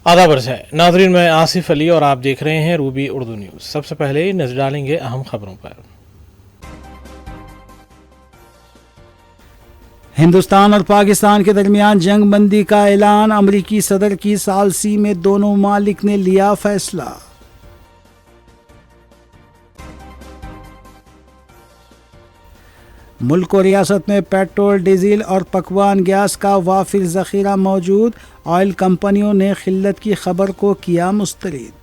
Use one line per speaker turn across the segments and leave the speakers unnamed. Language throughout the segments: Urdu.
آداب عرض ہے ناظرین، میں آصف علی اور آپ دیکھ رہے ہیں روبی اردو نیوز۔ سب سے پہلے نظر ڈالیں گے اہم خبروں پر۔
ہندوستان اور پاکستان کے درمیان جنگ بندی کا اعلان، امریکی صدر کی ثالثی میں دونوں ممالک نے لیا فیصلہ۔ ملک و ریاست میں پیٹرول، ڈیزل اور پکوان گیس کا وافر ذخیرہ موجود، آئل کمپنیوں نے قلت کی خبر کو کیا مسترد۔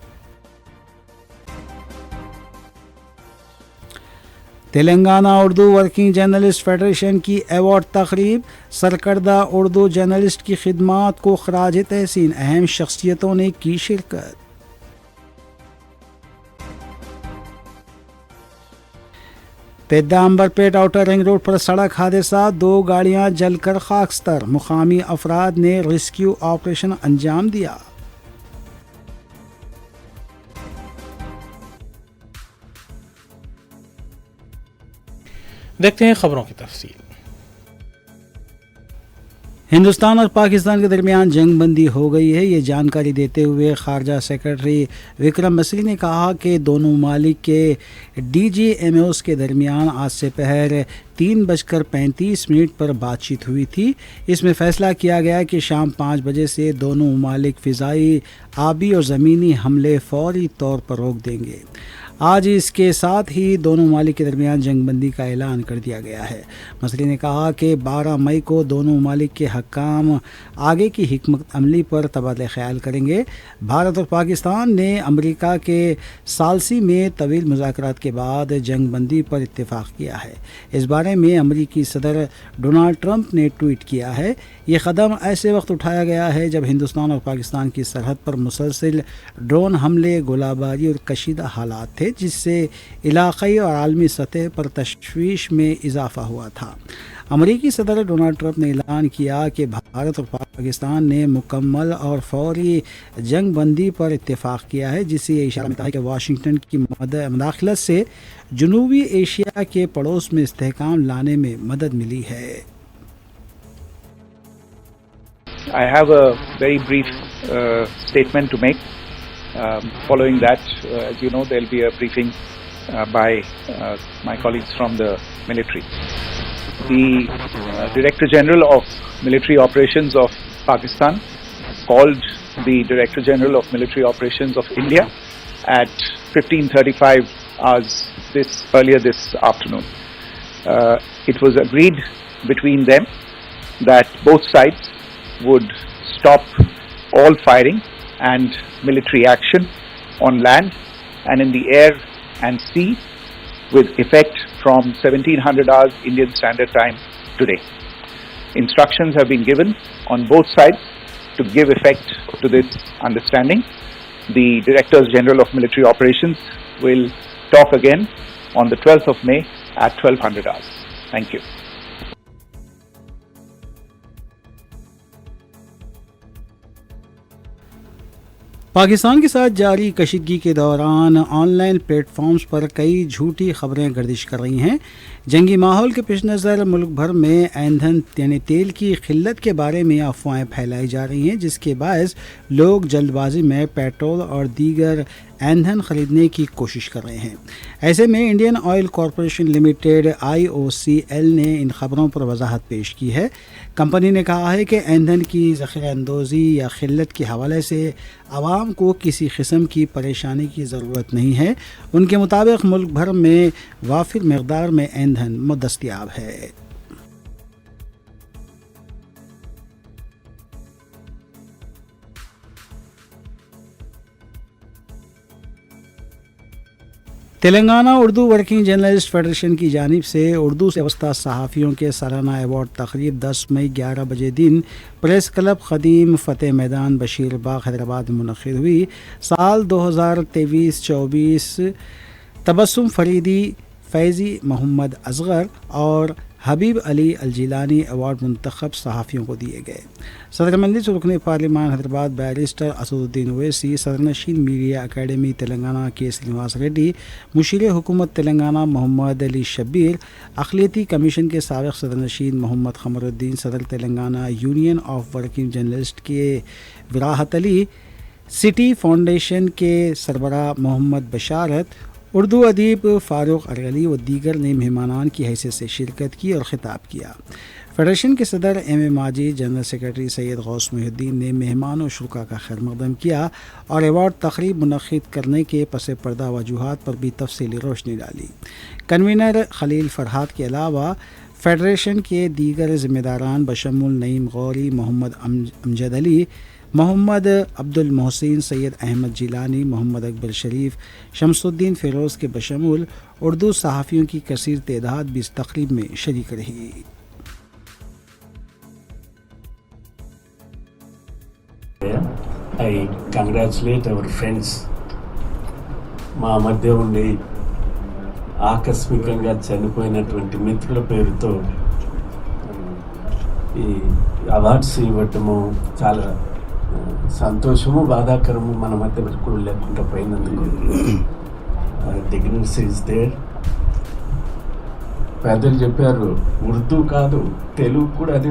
Telangana Urdu working journalist federation کی ایوارڈ تقریب، سرکردہ اردو جرنلسٹ کی خدمات کو خراج تحسین، اہم شخصیتوں نے کی شرکت۔ پیدامبرپیٹ آؤٹر رنگ روڈ پر سڑک حادثہ، 2 گاڑیاں جل کر خاکستر، مقامی افراد نے ریسکیو آپریشن انجام دیا۔
دیکھتے ہیں خبروں کی تفصیل۔
ہندوستان اور پاکستان کے درمیان جنگ بندی ہو گئی ہے۔ یہ جانکاری دیتے ہوئے خارجہ سیکرٹری وکرم مسری نے کہا کہ دونوں ممالک کے ڈی جی ایم اوز کے درمیان آج سے پہر 3:35 پر بات چیت ہوئی تھی۔ اس میں فیصلہ کیا گیا کہ شام 5 بجے سے دونوں ممالک فضائی، آبی اور زمینی حملے فوری طور پر روک دیں گے۔ آج اس کے ساتھ ہی دونوں ممالک کے درمیان جنگ بندی کا اعلان کر دیا گیا ہے۔ مصری نے کہا کہ 12 مئی کو دونوں ممالک کے حکام آگے کی حکمت عملی پر تبادلہ خیال کریں گے۔ بھارت اور پاکستان نے امریکہ کے ثالثی میں طویل مذاکرات کے بعد جنگ بندی پر اتفاق کیا ہے۔ اس بارے میں امریکی صدر ڈونلڈ ٹرمپ نے ٹویٹ کیا ہے، یہ قدم ایسے وقت اٹھایا گیا ہے جب ہندوستان اور پاکستان کی سرحد پر مسلسل ڈرون حملے، گولہ باری اور کشیدہ حالات تھے، جس سے علاقائی اور عالمی سطح پر تشویش میں اضافہ ہوا تھا۔ امریکی صدر ڈونلڈ ٹرمپ نے اعلان کیا کہ بھارت اور پاکستان نے مکمل اور فوری جنگ بندی پر اتفاق کیا ہے، جس سے یہ اشارہ ملتا ہے کہ واشنگٹن کی مداخلت سے جنوبی ایشیا کے پڑوس میں استحکام لانے میں مدد ملی ہے۔
I have a very brief statement to make. Following that, as you know, there will be a briefing by my colleagues from the military. The Director General of Military Operations of Pakistan called the Director General of Military Operations of India at 15:35 hours earlier this afternoon. It was agreed between them that both sides would stop all firing and military action on land and in the air and sea with effect from 1700 hours Indian Standard Time today. Instructions have been given on both sides to give effect to this understanding. The Directors General of Military Operations will talk again on the 12th of May at 1200 hours. Thank you.
Pakistan کے ساتھ جاری کشیدگی کے دوران آن لائن پلیٹ فارمز پر کئی جھوٹی خبریں گردش کر رہی ہیں۔ جنگی ماحول کے پیش نظر ملک بھر میں ایندھن یعنی تیل کی قلت کے بارے میں افواہیں پھیلائی جا رہی ہیں، جس کے باعث لوگ جلد بازی میں پیٹرول اور دیگر ایندھن خریدنے کی کوشش کر رہے ہیں۔ ایسے میں Indian oil corporation limited IOCL نے ان خبروں پر وضاحت پیش کی ہے۔ کمپنی نے کہا ہے کہ ایندھن کی ذخیرہ اندوزی یا قلت کے حوالے سے عوام کو کسی قسم کی پریشانی کی ضرورت نہیں ہے۔ ان کے مطابق ملک بھر میں وافر مقدار میں ایندھن دستیاب ہے۔ Telangana Urdu working journalist federation کی جانب سے اردو سے وابستہ صحافیوں کے سالانہ ایوارڈ تقریب 10 مئی 11 بجے دن پریس کلب قدیم فتح میدان بشیر باغ حیدرآباد میں منعقد ہوئی۔ سال 2023-24 تبسم فریدی، فیضی محمد اصغر اور حبیب علی الجیلانی ایوارڈ منتخب صحافیوں کو دیے گئے۔ صدر مجلس رکن پارلیمان حیدرآباد بیرسٹر اسد الدین اویسی، صدر نشین میڈیا اکیڈمی تلنگانہ کے سرینواس ریڈی، مشیر حکومت تلنگانہ محمد علی شبیر، اقلیتی کمیشن کے سابق صدر نشین محمد قمر الدین، صدر Telangana union of working journalist کے وراحت علی، سٹی فاؤنڈیشن کے سربراہ محمد بشارت، اردو ادیب فاروق ارغلی و دیگر نے مہمانان کی حیثیت سے شرکت کی اور خطاب کیا۔ فیڈریشن کے صدر ایم اے ماجد، جنرل سیکرٹری سید غوث محی الدین نے مہمان و شرکا کا خیر مقدم کیا اور ایوارڈ تقریب منعقد کرنے کے پس پردہ وجوہات پر بھی تفصیلی روشنی ڈالی۔ کنوینر خلیل فرحات کے علاوہ فیڈریشن کے دیگر ذمہ داران بشمول نعیم غوری، محمد امجد علی، محمد عبد المحسن، سید احمد جیلانی، محمد اکبر شریف، شمس الدین فیروز کے بشمول اردو صحافیوں کی کثیر تعداد بھی اس تقریب میں شریک رہی۔
I congratulate our friends. మా మధ్య ఉండి ఆకస్మికంగా చనిపోయినటువంటి మిత్రుల పేరుతో ఈ అవార్డ్స్ ఇవ్వటము చాలా సంతోషము, బాధాకరము మన మధ్య కూడా లేకుండా పోయినందుకు. Dignity is there. పెద్దలు చెప్పారు ఉర్దూ కాదు తెలుగు కూడా అదే.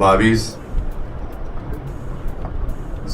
22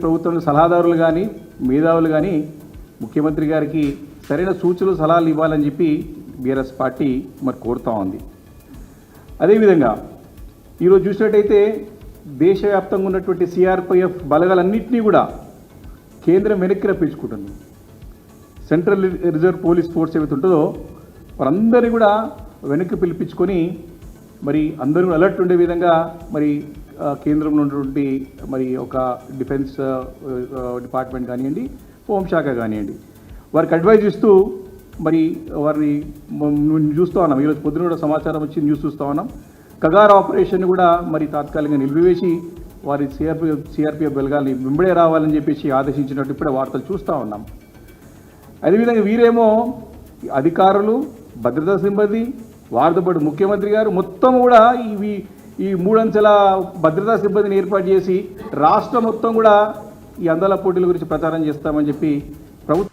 ప్రభుత్వం సలహాదారులు కానీ మేధావులు కానీ ముఖ్యమంత్రి గారికి సరైన సూచనలు సలహాలు ఇవ్వాలని చెప్పి బీఆర్ఎస్ పార్టీ మరి కోరుతా ఉంది. అదేవిధంగా ఈరోజు చూసినట్టయితే దేశవ్యాప్తంగా ఉన్నటువంటి సిఆర్పిఎఫ్ బలగాలన్నింటినీ కూడా కేంద్రం వెనక్కి రప్పించుకుంటుంది. సెంట్రల్ రిజర్వ్ పోలీస్ ఫోర్స్ ఏమైతే ఉంటుందో వారందరినీ కూడా వెనక్కి పిలిపించుకొని మరి అందరూ అలర్ట్ ఉండే విధంగా మరి కేంద్రంలో ఉన్నటువంటి మరి ఒక డిఫెన్స్ డిపార్ట్మెంట్ కానివ్వండి, హోంశాఖ కానివ్వండి, వారికి అడ్వైజ్ ఇస్తూ మరి వారిని చూస్తూ ఉన్నాం. ఈరోజు పొద్దున కూడా సమాచారం వచ్చి న్యూస్ చూస్తూ ఉన్నాం. కగార్ ఆపరేషన్ కూడా మరి తాత్కాలికంగా నిలిపివేసి వారి సిఆర్పిఎఫ్ బలగాల్ని వెంబడే రావాలని చెప్పేసి ఆదేశించినట్టు ఇప్పుడే వార్తలు చూస్తూ ఉన్నాం. అదేవిధంగా వీరేమో అధికారులు, భద్రతా సిబ్బంది, వారితో పాటు ముఖ్యమంత్రి గారు మొత్తం కూడా ఈ మూడంచెల భద్రతా సిబ్బందిని ఏర్పాటు చేసి రాష్ట్రం మొత్తం కూడా ఈ అందాల పోటీల గురించి ప్రచారం చేస్తామని చెప్పి ప్రభుత్వం.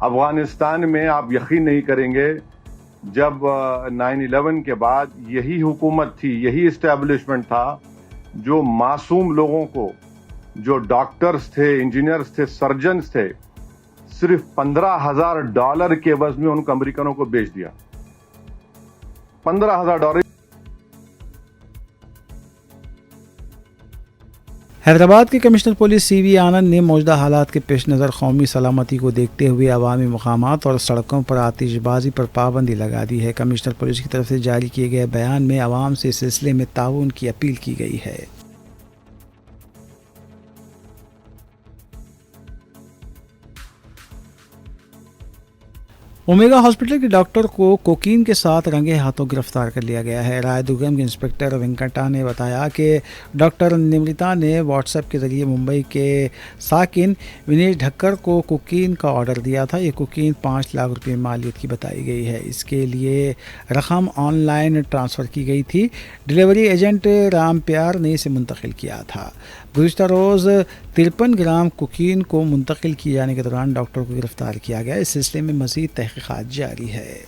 افغانستان میں آپ یقین نہیں کریں گے، جب 9/11 کے بعد یہی حکومت تھی، یہی اسٹیبلشمنٹ تھا جو معصوم لوگوں کو، جو ڈاکٹرز تھے، انجینئرز تھے، سرجنز تھے، صرف $15,000 کے عوض میں ان کو امریکنوں کو بیچ دیا. $15,000.
حیدرآباد کے کمشنر پولیس سی وی آنند نے موجودہ حالات کے پیش نظر قومی سلامتی کو دیکھتے ہوئے عوامی مقامات اور سڑکوں پر آتش بازی پر پابندی لگا دی ہے. کمشنر پولیس کی طرف سے جاری کیے گئے بیان میں عوام سے اس سلسلے میں تعاون کی اپیل کی گئی ہے. اومیگا ہاسپٹل کے ڈاکٹر کو کوکین کے ساتھ رنگے ہاتھوں گرفتار کر لیا گیا ہے. رائے دورم کے انسپکٹر وینکٹا نے بتایا کہ ڈاکٹر نمرتا نے واٹس ایپ کے ذریعے ممبئی کے ساکن ونیش ڈھکر کو کوکین کا آرڈر دیا تھا. یہ کوکین 5 لاکھ روپے مالیت کی بتائی گئی ہے. اس کے لیے رقم آن لائن ٹرانسفر کی گئی تھی. ڈیلیوری ایجنٹ رام پیار نے اسے منتقل کیا تھا. گزشتہ روز 53 گرام کوکین کو منتقل کیے جانے کے دوران ڈاکٹر کو گرفتار کیا گیا. اس سلسلے میں مزید تحقیقات جاری ہے.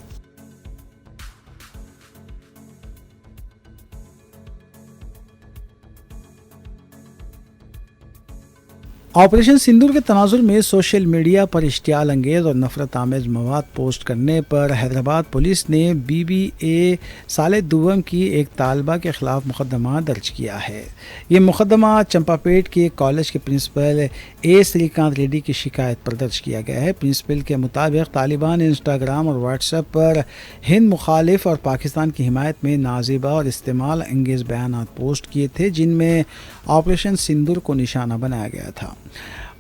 آپریشن سندور کے تناظر میں سوشل میڈیا پر اشتعال انگیز اور نفرت آمیز مواد پوسٹ کرنے پر حیدرآباد پولیس نے BBA سال دوم کی ایک طالبہ کے خلاف مقدمہ درج کیا ہے. یہ مقدمہ چمپاپیٹ کے کالج کے پرنسپل A سریکانت ریڈی کی شکایت پر درج کیا گیا ہے. پرنسپل کے مطابق طالبان نے انسٹاگرام اور واٹس ایپ پر ہند مخالف اور پاکستان کی حمایت میں نازیبہ اور استعمال انگیز بیانات پوسٹ کیے تھے جن میں آپریشن سندور کو نشانہ بنایا گیا تھا.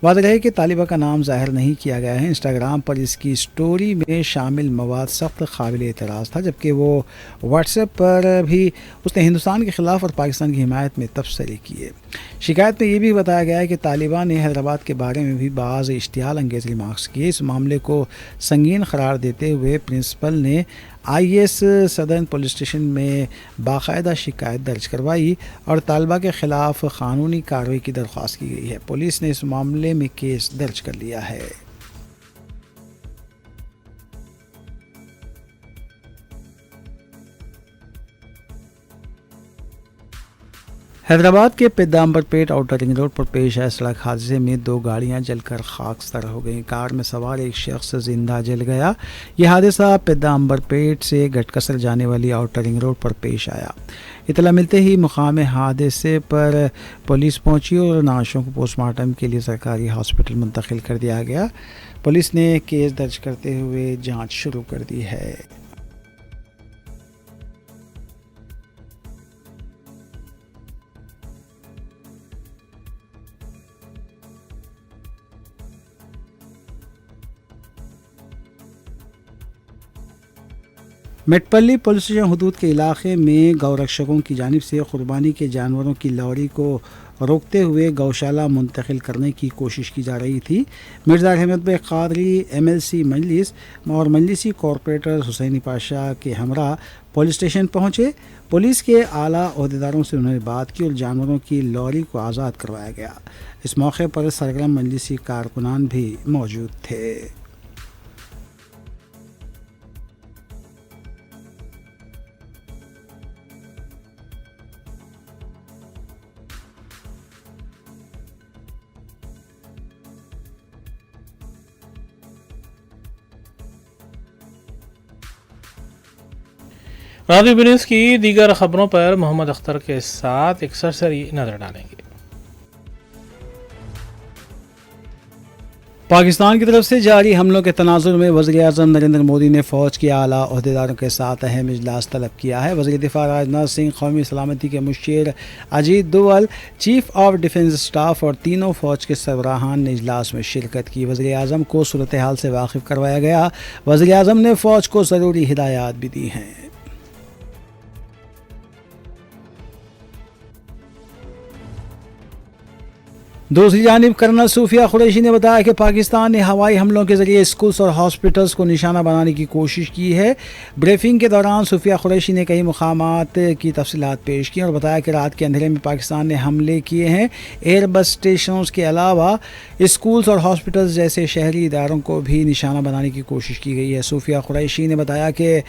واضح ہے کہ طالبہ کا نام ظاہر نہیں کیا گیا ہے. انسٹاگرام پر اس کی سٹوری میں شامل مواد سخت قابل اعتراض تھا جبکہ وہ واٹس ایپ پر بھی اس نے ہندوستان کے خلاف اور پاکستان کی حمایت میں تبصرے کیے. شکایت میں یہ بھی بتایا گیا ہے کہ طالبان نے حیدرآباد کے بارے میں بھی بعض اشتعال انگیز ریمارکس کیے. اس معاملے کو سنگین قرار دیتے ہوئے پرنسپل نے IS صدرن پولیس اسٹیشن میں باقاعدہ شکایت درج کروائی اور طالبہ کے خلاف قانونی کارروائی کی درخواست کی گئی ہے. پولیس نے اس معاملے میں کیس درج کر لیا ہے. حیدرآباد کے پیدامبر پیٹ آؤٹر رنگ روڈ پر پیش آئے سڑک حادثے میں 2 گاڑیاں جل کر خاکستر ہو گئیں. کار میں سوار ایک شخص زندہ جل گیا. یہ حادثہ پیدامبر پیٹ سے گٹکسر جانے والی آؤٹر رنگ روڈ پر پیش آیا. اطلاع ملتے ہی مقام حادثے پر پولیس پہنچی اور نعشوں کو پوسٹ مارٹم کے لیے سرکاری ہاسپٹل منتقل کر دیا گیا. پولیس نے کیس درج کرتے ہوئے جانچ شروع کر دی ہے. میٹپلی پولیس اسٹیشن حدود کے علاقے میں گو رکشکوں کی جانب سے قربانی کے جانوروں کی لوری کو روکتے ہوئے گوشالہ منتقل کرنے کی کوشش کی جا رہی تھی. مرزا احمد بھائی قادری MLC مجلس اور مجلسی کارپوریٹر حسینی پاشا کے ہمراہ پولیس اسٹیشن پہنچے. پولیس کے اعلیٰ عہدیداروں سے انہوں نے بات کی اور جانوروں کی لوری کو آزاد کروایا گیا. اس موقع پر سرگرم مجلسی کارکنان بھی موجود تھے.
رادیو بنیوز کی دیگر خبروں پر محمد اختر کے ساتھ ایک سرسری نظر ڈالیں گے.
پاکستان کی طرف سے جاری حملوں کے تناظر میں وزیر اعظم نریندر مودی نے فوج کے اعلیٰ عہدیداروں کے ساتھ اہم اجلاس طلب کیا ہے. وزیر دفاع راجناتھ سنگھ، قومی سلامتی کے مشیر Ajit Doval, chief of defence staff اور تینوں فوج کے سربراہان نے اجلاس میں شرکت کی. وزیر اعظم کو صورتحال سے واقف کروایا گیا. وزیر اعظم نے فوج کو ضروری ہدایات بھی دی ہیں. دوسری جانب کرنل صوفیہ قریشی نے بتایا کہ پاکستان نے ہوائی حملوں کے ذریعے اسکولز اور ہاسپٹلز کو نشانہ بنانے کی کوشش کی ہے۔ بریفنگ کے دوران صوفیہ قریشی نے کئی مقامات کی تفصیلات پیش کی اور بتایا کہ رات کے اندھیرے میں پاکستان نے حملے کیے ہیں۔ ایئر بس اسٹیشنز کے علاوہ اسکولز اور ہاسپٹلز جیسے شہری اداروں کو بھی نشانہ بنانے کی کوشش کی گئی ہے۔ صوفیہ قریشی نے بتایا کہ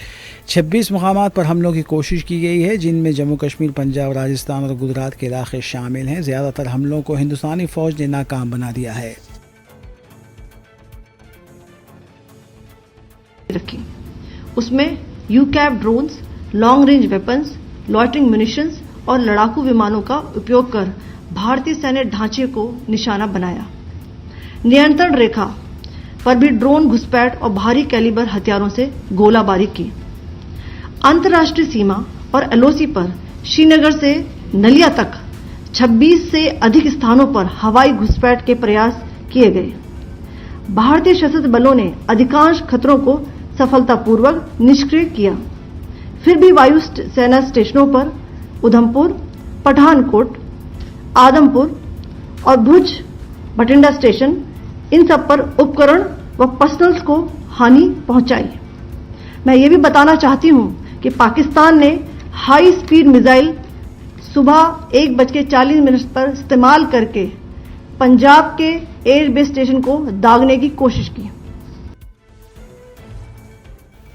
26 مقامات پر حملوں کی کوشش کی گئی ہے، جن میں جموں کشمیر، پنجاب، راجستھان اور گجرات کے علاقے شامل ہیں۔ زیادہ تر حملوں کو ہندوستانی فوج نے ناکام بنا دیا ہے۔
اس میں یو کیپ drones, long range weapons, loitering munitions اور لڑاکو ومانوں کا اپیوگ کر بھارتی سینیہ ڈھانچے کو نشانہ بنایا۔ نینترن ریکھا پر بھی ڈرون گھسپیٹ اور بھاری کیلیبر ہتھیاروں سے گولہ باری کی۔ انترراشٹریہ سیما اور ایل او سی پر شری نگر سے نلیا تک 26 سے ادھک استھانوں پر ہوائی گھسپیٹ کے پریاس کیے گئے۔ بھارتی سشستر بلوں نے ادھکانش خطروں کو سفلتا پوروک نشکریہ کیا، پھر بھی وایو سینا اسٹیشنوں پر ادھمپور، پٹھان کوٹ، آدم پور اور بھوج بٹنڈا اسٹیشن، ان سب پر اپکرن و پرسنلز کو ہانی پہنچائی۔ میں یہ بھی بتانا چاہتی ہوں کہ پاکستان نے ہائی سپیڈ میزائل صبح 1:40 پر استعمال کر کے پنجاب کے ایئر بیس اسٹیشن کو داغنے کی کوشش کی۔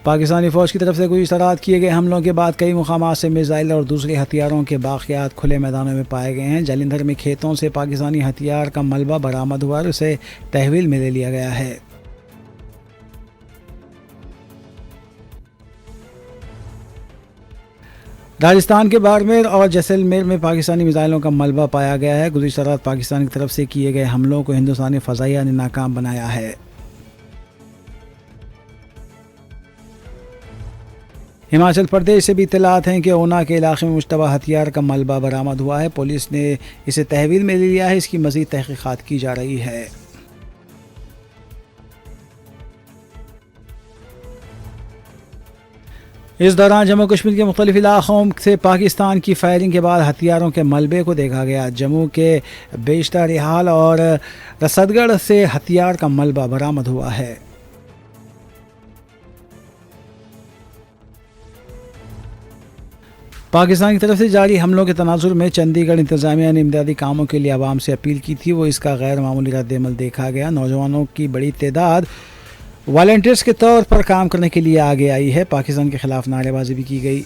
پاکستانی فوج کی طرف سے گزشتہ رات کیے گئے حملوں کے بعد کئی مقامات سے میزائل اور دوسرے ہتھیاروں کے باقیات کھلے میدانوں میں پائے گئے ہیں۔ جلندھر میں کھیتوں سے پاکستانی ہتھیار کا ملبہ برآمد ہوا اور اسے تحویل میں لے لیا گیا ہے۔ راجستھان کے بارمیر اور جیسلمیر میں پاکستانی میزائلوں کا ملبہ پایا گیا ہے۔ گزشتہ رات پاکستان کی طرف سے کیے گئے حملوں کو ہندوستانی فضائیہ نے ناکام بنایا ہے۔ ہماچل پردیش سے بھی اطلاعات ہیں کہ اونا کے علاقے میں مشتبہ ہتھیار کا ملبہ برآمد ہوا ہے۔ پولیس نے اسے تحویل میں لے لیا ہے، اس کی مزید تحقیقات کی جا رہی ہے۔ اس دوران جموں کشمیر کے مختلف علاقوں سے پاکستان کی فائرنگ کے بعد ہتھیاروں کے ملبے کو دیکھا گیا۔ جموں کے بیشتر رحال اور رسد گڑھ سے ہتھیار کا ملبہ برآمد ہوا ہے۔ پاکستان کی طرف سے جاری حملوں کے تناظر میں چندی گڑھ انتظامیہ نے امدادی کاموں کے لیے عوام سے اپیل کی تھی، وہ اس کا غیر معمولی رد عمل دیکھا گیا۔ نوجوانوں کی بڑی تعداد والنٹیئرز کے طور پر کام کرنے کے لیے آگے آئی ہے۔ پاکستان کے خلاف نعرے بازی بھی کی گئی۔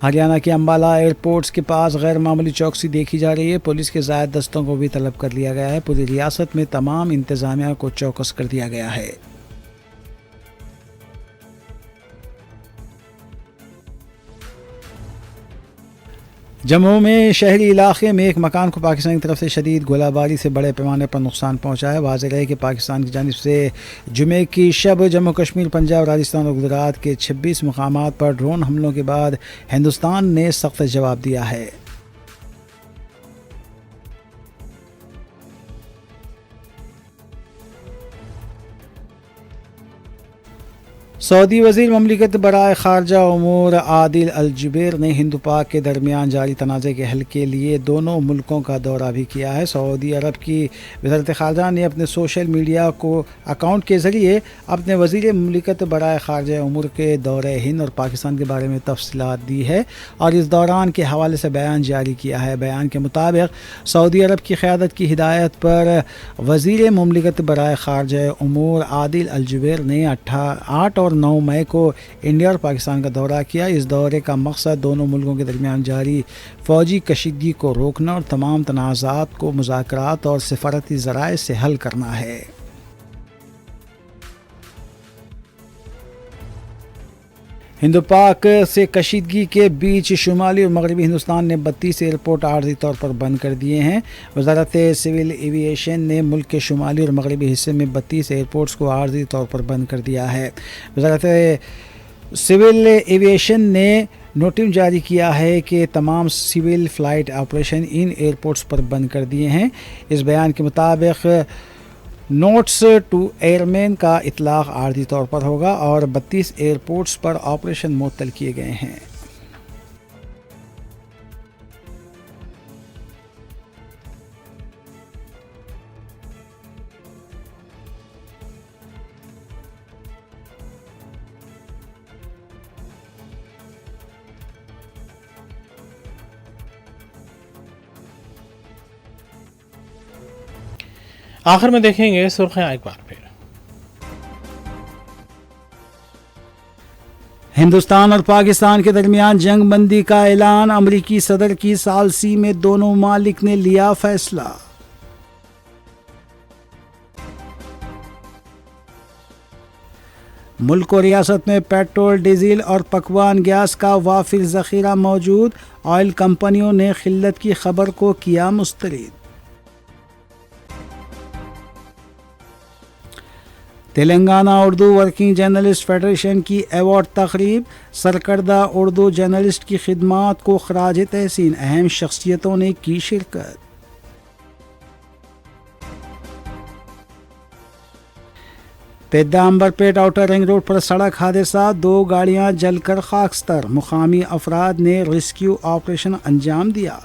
ہریانہ کے امبالہ ایئرپورٹس کے پاس غیر معمولی چوکسی دیکھی جا رہی ہے۔ پولیس کے زائد دستوں کو بھی طلب کر لیا گیا ہے۔ پوری ریاست میں تمام انتظامیہ کو چوکس کر دیا گیا ہے۔ جموں میں شہری علاقے میں ایک مکان کو پاکستان کی طرف سے شدید گولہ باری سے بڑے پیمانے پر نقصان پہنچا ہے۔ واضح رہے کہ پاکستان کی جانب سے جمعے کی شب جموں کشمیر، پنجاب، راجستھان اور گجرات کے 26 مقامات پر ڈرون حملوں کے بعد ہندوستان نے سخت جواب دیا ہے۔ سعودی وزیر مملکت برائے خارجہ امور عادل الجبیر نے ہند و پاک کے درمیان جاری تنازع کے حل کے لیے دونوں ملکوں کا دورہ بھی کیا ہے۔ سعودی عرب کی وزارت خارجہ نے اپنے سوشل میڈیا اکاؤنٹ کے ذریعے اپنے وزیر مملکت برائے خارجہ امور کے دورہ ہند اور پاکستان کے بارے میں تفصیلات دی ہے اور اس دوران کے حوالے سے بیان جاری کیا ہے۔ بیان کے مطابق سعودی عرب کی قیادت کی ہدایت پر وزیر مملکت برائے خارجہ امور عادل الجبیر نے 8 اور 9 مئی کو انڈیا اور پاکستان کا دورہ کیا۔ اس دورے کا مقصد دونوں ملکوں کے درمیان جاری فوجی کشیدگی کو روکنا اور تمام تنازعات کو مذاکرات اور سفارتی ذرائع سے حل کرنا ہے۔ ہند و پاک سے کشیدگی کے بیچ شمالی اور مغربی ہندوستان نے 32 ایئرپورٹ عارضی طور پر بند کر دیے ہیں۔ وزارت سول ایویشن نے ملک کے شمالی اور مغربی حصے میں 32 ایئرپورٹس کو عارضی طور پر بند کر دیا ہے۔ وزارت سول ایویشن نے نوٹس جاری کیا ہے کہ تمام civil flight operation in airports پر بند کر دیے ہیں۔ اس بیان کے مطابق نوٹس ٹو ایئر مین کا اطلاق عارضی طور پر ہوگا اور 32 ایئرپورٹس پر آپریشن معطل کیے گئے ہیں۔
آخر میں دیکھیں گے سرخیاں ایک بار پھر۔
ہندوستان اور پاکستان کے درمیان جنگ بندی کا اعلان، امریکی صدر کی ثالثی میں دونوں ممالک نے لیا فیصلہ۔ ملک و ریاست میں پیٹرول، ڈیزل اور پکوان گیس کا وافر ذخیرہ موجود، آئل کمپنیوں نے قلت کی خبر کو کیا مسترد۔ Telangana Urdu working journalist federation کی ایوارڈ تقریب، سرکردہ اردو جرنلسٹ کی خدمات کو خراج تحسین، اہم شخصیتوں نے کی شرکت۔ پیدامبرپیٹ آؤٹر رنگ روڈ پر سڑک حادثہ، 2 گاڑیاں جل کر خاکستر، مقامی افراد نے ریسکیو آپریشن انجام دیا۔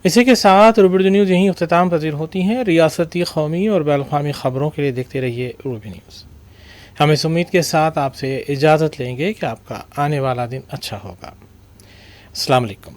اسی کے ساتھ روبی نیوز یہیں اختتام پذیر ہوتی ہیں۔ ریاستی، قومی اور بین الاقوامی خبروں کے لیے دیکھتے رہیے روبی نیوز۔ ہم اس امید کے ساتھ آپ سے اجازت لیں گے کہ آپ کا آنے والا دن اچھا ہوگا۔ السلام علیکم۔